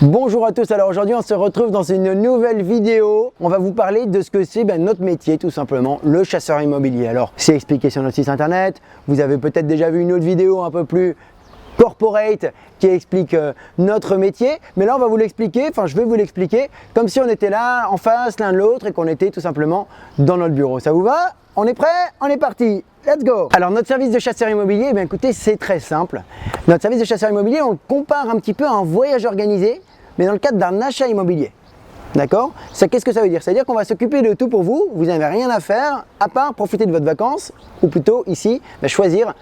Bonjour à tous, alors aujourd'hui on se retrouve dans une nouvelle vidéo. On va vous parler de ce que c'est notre métier tout simplement, le chasseur immobilier. Alors c'est expliqué sur notre site internet, vous avez peut-être déjà vu une autre vidéo un peu plus corporate qui explique notre métier, mais là on va vous l'expliquer, je vais vous l'expliquer comme si on était là en face l'un de l'autre et qu'on était tout simplement dans notre bureau. Ça vous va? On est prêt? On est parti! Let's go! Alors notre service de chasseur immobilier, écoutez, c'est très simple. Notre service de chasseur immobilier, on le compare un petit peu à un voyage organisé, mais dans le cadre d'un achat immobilier. D'accord? Qu'est-ce que ça veut dire? C'est-à-dire qu'on va s'occuper de tout pour vous, vous n'avez rien à faire à part profiter de votre vacances, ou plutôt ici, choisir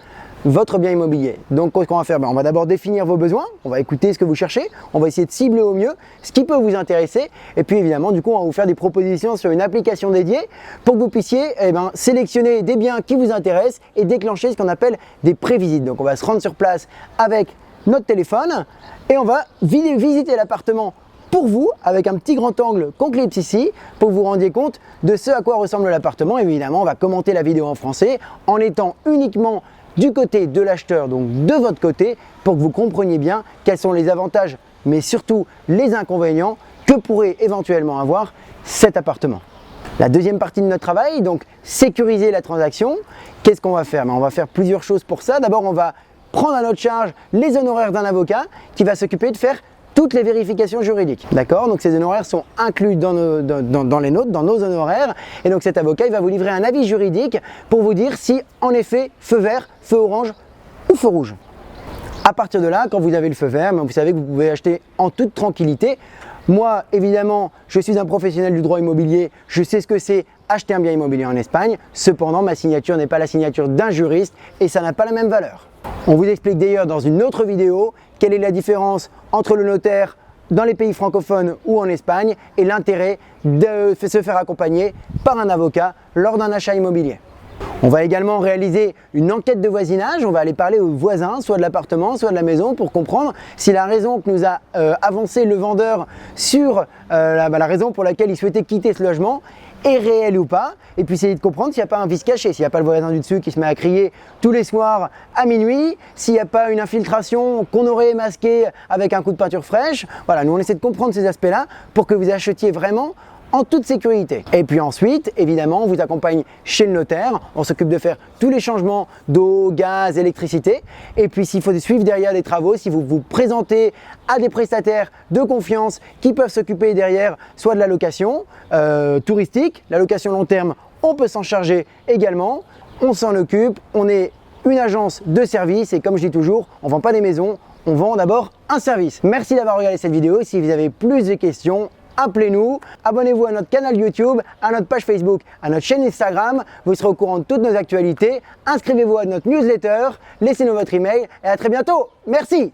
votre bien immobilier. Donc qu'est-ce qu'on va faire? On va d'abord définir vos besoins, on va écouter ce que vous cherchez, on va essayer de cibler au mieux ce qui peut vous intéresser et puis évidemment du coup on va vous faire des propositions sur une application dédiée pour que vous puissiez sélectionner des biens qui vous intéressent et déclencher ce qu'on appelle des prévisites. Donc on va se rendre sur place avec notre téléphone et on va visiter l'appartement pour vous avec un petit grand angle qu'on clipse ici pour que vous vous rendiez compte de ce à quoi ressemble l'appartement. Évidemment on va commenter la vidéo en français en étant uniquement du côté de l'acheteur, donc de votre côté, pour que vous compreniez bien quels sont les avantages, mais surtout les inconvénients que pourrait éventuellement avoir cet appartement. La deuxième partie de notre travail, donc sécuriser la transaction. Qu'est-ce qu'on va faire? On va faire plusieurs choses pour ça. D'abord, on va prendre à notre charge les honoraires d'un avocat qui va s'occuper de faire toutes les vérifications juridiques. D'accord? Donc ces honoraires sont inclus dans nos honoraires. Et donc cet avocat, il va vous livrer un avis juridique pour vous dire si en effet feu vert, feu orange ou feu rouge. À partir de là, quand vous avez le feu vert, vous savez que vous pouvez acheter en toute tranquillité. Moi, évidemment, je suis un professionnel du droit immobilier, je sais ce que c'est acheter un bien immobilier en Espagne. Cependant, ma signature n'est pas la signature d'un juriste et ça n'a pas la même valeur. On vous explique d'ailleurs dans une autre vidéo quelle est la différence entre le notaire dans les pays francophones ou en Espagne et l'intérêt de se faire accompagner par un avocat lors d'un achat immobilier. On va également réaliser une enquête de voisinage, on va aller parler aux voisins, soit de l'appartement, soit de la maison, pour comprendre si la raison que nous a avancé le vendeur sur la raison pour laquelle il souhaitait quitter ce logement est réelle ou pas, et puis essayer de comprendre s'il n'y a pas un vice caché, s'il n'y a pas le voisin du dessus qui se met à crier tous les soirs à minuit, s'il n'y a pas une infiltration qu'on aurait masquée avec un coup de peinture fraîche. Voilà, nous on essaie de comprendre ces aspects-là pour que vous achetiez vraiment en toute sécurité. Et puis ensuite, évidemment, on vous accompagne chez le notaire, on s'occupe de faire tous les changements d'eau, gaz, électricité. Et puis s'il faut suivre derrière les travaux, si vous vous présentez à des prestataires de confiance qui peuvent s'occuper derrière soit de la location touristique, la location long terme, on peut s'en charger également, on s'en occupe, on est une agence de service et comme je dis toujours, on ne vend pas des maisons, on vend d'abord un service. Merci d'avoir regardé cette vidéo, si vous avez plus de questions, appelez-nous, abonnez-vous à notre canal YouTube, à notre page Facebook, à notre chaîne Instagram, vous serez au courant de toutes nos actualités, inscrivez-vous à notre newsletter, laissez-nous votre email et à très bientôt. Merci!